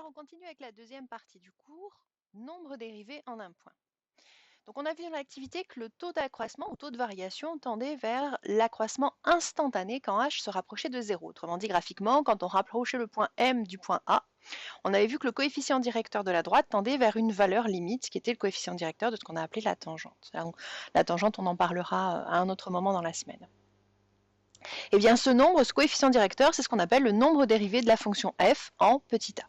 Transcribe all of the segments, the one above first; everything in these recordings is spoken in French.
on continue avec la deuxième partie du cours, nombre dérivé en un point. Donc on a vu dans l'activité que le taux d'accroissement ou taux de variation tendait vers l'accroissement instantané quand h se rapprochait de 0. Autrement dit, graphiquement, quand on rapprochait le point M du point A, on avait vu que le coefficient directeur de la droite tendait vers une valeur limite, qui était le coefficient directeur de ce qu'on a appelé la tangente. Alors, la tangente, on en parlera à un autre moment dans la semaine. Et bien ce nombre, ce coefficient directeur, c'est ce qu'on appelle le nombre dérivé de la fonction f en petit a.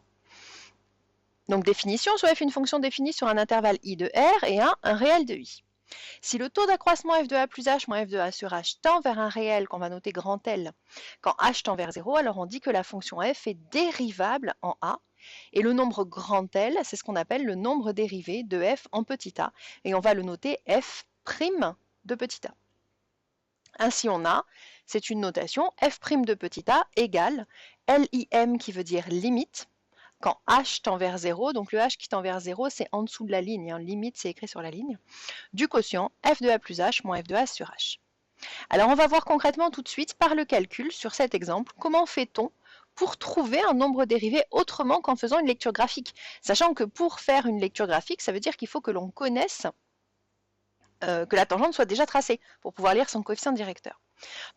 Donc définition, soit f une fonction définie sur un intervalle i de r et un réel de i. Si le taux d'accroissement f de a plus h moins f de a sur h tend vers un réel qu'on va noter grand L, quand h tend vers 0, alors on dit que la fonction f est dérivable en a, et le nombre grand L, c'est ce qu'on appelle le nombre dérivé de f en petit a, et on va le noter f' de petit a. Ainsi on a, c'est une notation, f' de petit a égale LIM qui veut dire limite, quand h tend vers 0, donc le h qui tend vers 0, c'est en dessous de la ligne, limite c'est écrit sur la ligne, du quotient f de a plus h moins f de a sur h. Alors on va voir concrètement tout de suite par le calcul sur cet exemple, comment fait-on pour trouver un nombre dérivé autrement qu'en faisant une lecture graphique. Sachant que pour faire une lecture graphique, ça veut dire qu'il faut que l'on connaisse que la tangente soit déjà tracée pour pouvoir lire son coefficient directeur.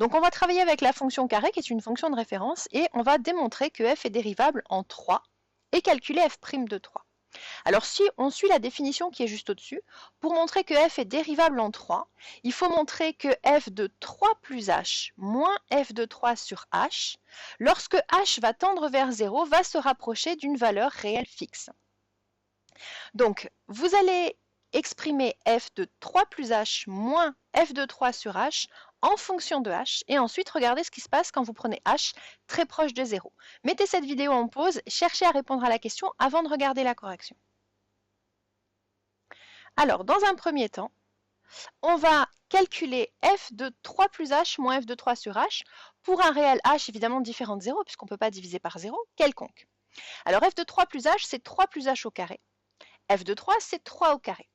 Donc on va travailler avec la fonction carré qui est une fonction de référence et on va démontrer que f est dérivable en 3 et calculer f' de 3. Alors si on suit la définition qui est juste au-dessus, pour montrer que f est dérivable en 3, il faut montrer que f de 3 plus h moins f de 3 sur h, lorsque h va tendre vers 0, va se rapprocher d'une valeur réelle fixe. Donc vous allez exprimer f de 3 plus h moins f de 3 sur h en fonction de h, et ensuite regardez ce qui se passe quand vous prenez h très proche de 0. Mettez cette vidéo en pause, cherchez à répondre à la question avant de regarder la correction. Alors, dans un premier temps, on va calculer f de 3 plus h moins f de 3 sur h pour un réel h évidemment différent de 0, puisqu'on ne peut pas diviser par 0, quelconque. Alors f de 3 plus h, c'est 3 plus h au carré. F de 3, c'est 3 au carré.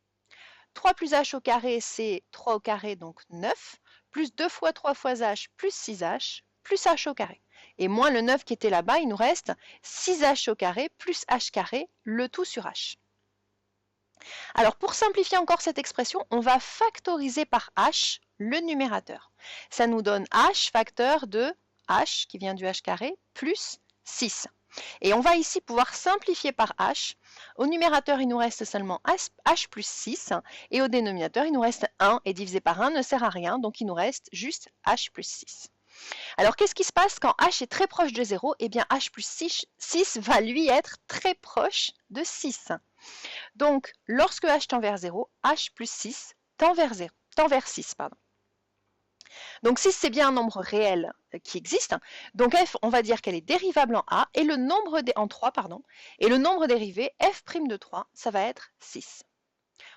3 plus h au carré, c'est 3 au carré, donc 9, plus 2 fois 3 fois h, plus 6h, plus h au carré. Et moins le 9 qui était là-bas, il nous reste 6h au carré, plus h carré, le tout sur h. Alors pour simplifier encore cette expression, on va factoriser par h le numérateur. Ça nous donne h facteur de h, qui vient du h carré, plus 6. Et on va ici pouvoir simplifier par h. Au numérateur, il nous reste seulement h plus 6, et au dénominateur, il nous reste 1, et diviser par 1 ne sert à rien, donc il nous reste juste h plus 6. Alors qu'est-ce qui se passe quand h est très proche de 0? Eh bien h plus 6 va lui être très proche de 6. Donc lorsque h tend vers 0, h plus 6 tend vers 6. Donc 6, c'est bien un nombre réel qui existe. Donc f, on va dire qu'elle est dérivable en a, et le nombre en 3, et le nombre dérivé, f' de 3, ça va être 6.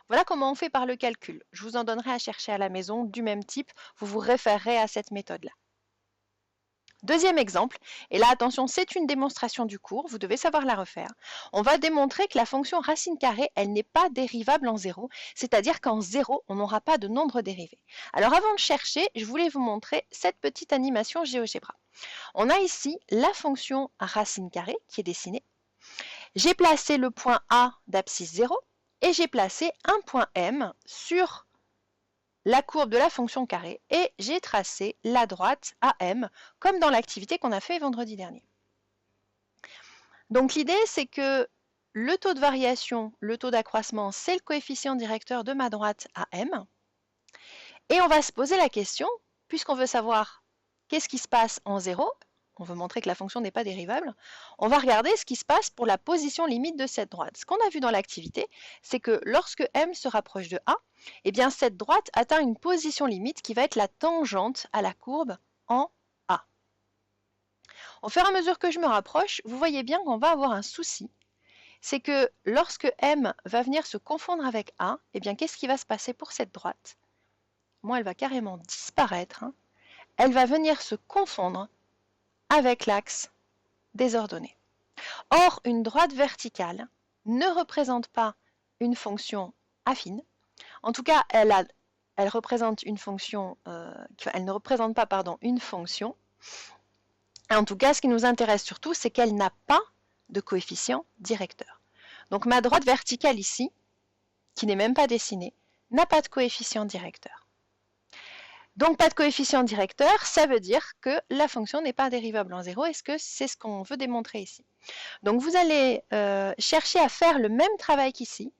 Voilà comment on fait par le calcul. Je vous en donnerai à chercher à la maison du même type. Vous vous référerez à cette méthode-là. Deuxième exemple, et là attention, c'est une démonstration du cours, vous devez savoir la refaire. On va démontrer que la fonction racine carrée, elle n'est pas dérivable en 0, c'est-à-dire qu'en 0, on n'aura pas de nombre dérivé. Alors avant de chercher, je voulais vous montrer cette petite animation GeoGebra. On a ici la fonction racine carrée qui est dessinée. J'ai placé le point A d'abscisse 0 et j'ai placé un point M sur la courbe de la fonction carrée et j'ai tracé la droite AM comme dans l'activité qu'on a fait vendredi dernier. Donc l'idée c'est que le taux de variation, le taux d'accroissement, c'est le coefficient directeur de ma droite AM. Et on va se poser la question, puisqu'on veut savoir qu'est-ce qui se passe en 0, on veut montrer que la fonction n'est pas dérivable, on va regarder ce qui se passe pour la position limite de cette droite. Ce qu'on a vu dans l'activité, c'est que lorsque M se rapproche de A, eh bien cette droite atteint une position limite qui va être la tangente à la courbe en A. Au fur et à mesure que je me rapproche, vous voyez bien qu'on va avoir un souci. C'est que lorsque M va venir se confondre avec A, eh bien qu'est-ce qui va se passer pour cette droite? Moi, elle va carrément disparaître. Elle va venir se confondre avec l'axe des ordonnées. Or, une droite verticale ne représente pas une fonction affine. En tout cas, elle représente une fonction, elle ne représente pas, une fonction. En tout cas, ce qui nous intéresse surtout, c'est qu'elle n'a pas de coefficient directeur. Donc ma droite verticale ici, qui n'est même pas dessinée, n'a pas de coefficient directeur. Donc pas de coefficient directeur, ça veut dire que la fonction n'est pas dérivable en 0, est-ce que c'est ce qu'on veut démontrer ici? Donc vous allez chercher à faire le même travail qu'ici,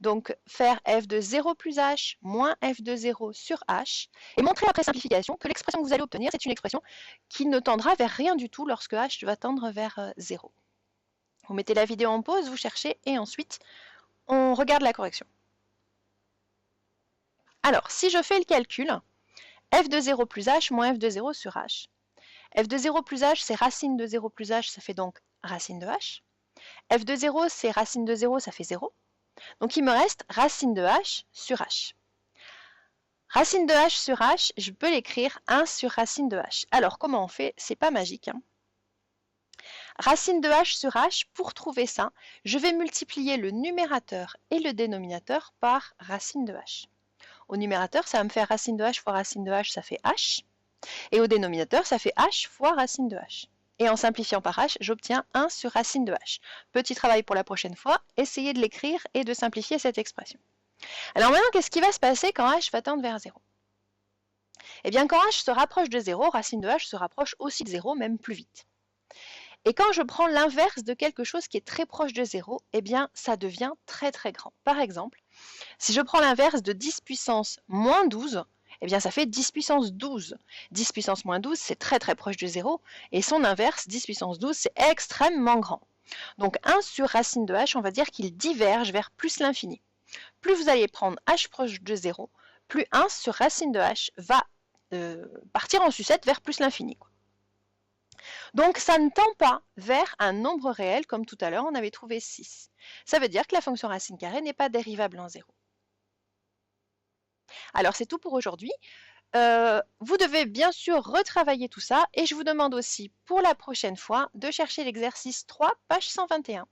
donc faire f de 0 plus h moins f de 0 sur h, et montrer après simplification que l'expression que vous allez obtenir, c'est une expression qui ne tendra vers rien du tout lorsque h va tendre vers 0. Vous mettez la vidéo en pause, vous cherchez, et ensuite on regarde la correction. Alors, si je fais le calcul, f de 0 plus h moins f de 0 sur h. f de 0 plus h, c'est racine de 0 plus h, ça fait donc racine de h. f de 0, c'est racine de 0, ça fait 0. Donc il me reste racine de h sur h. Racine de h sur h, je peux l'écrire 1 sur racine de h. Alors comment on fait? C'est pas magique. Racine de h sur h, pour trouver ça, je vais multiplier le numérateur et le dénominateur par racine de h. Au numérateur, ça va me faire racine de h fois racine de h, ça fait h. Et au dénominateur, ça fait h fois racine de h. Et en simplifiant par h, j'obtiens 1 sur racine de h. Petit travail pour la prochaine fois, essayez de l'écrire et de simplifier cette expression. Alors maintenant, qu'est-ce qui va se passer quand h va tendre vers 0? Eh bien, quand h se rapproche de 0, racine de h se rapproche aussi de 0, même plus vite. Et quand je prends l'inverse de quelque chose qui est très proche de 0, eh bien, ça devient très très grand. Par exemple, si je prends l'inverse de 10 puissance moins 12, eh bien ça fait 10 puissance 12. 10 puissance moins 12, c'est très très proche de 0, et son inverse, 10 puissance 12, c'est extrêmement grand. Donc 1 sur racine de h, on va dire qu'il diverge vers plus l'infini. Plus vous allez prendre h proche de 0, plus 1 sur racine de h va partir en sucette vers plus l'infini. Donc ça ne tend pas vers un nombre réel, comme tout à l'heure on avait trouvé 6. Ça veut dire que la fonction racine carrée n'est pas dérivable en 0. Alors c'est tout pour aujourd'hui. Vous devez bien sûr retravailler tout ça, et je vous demande aussi pour la prochaine fois de chercher l'exercice 3, page 121.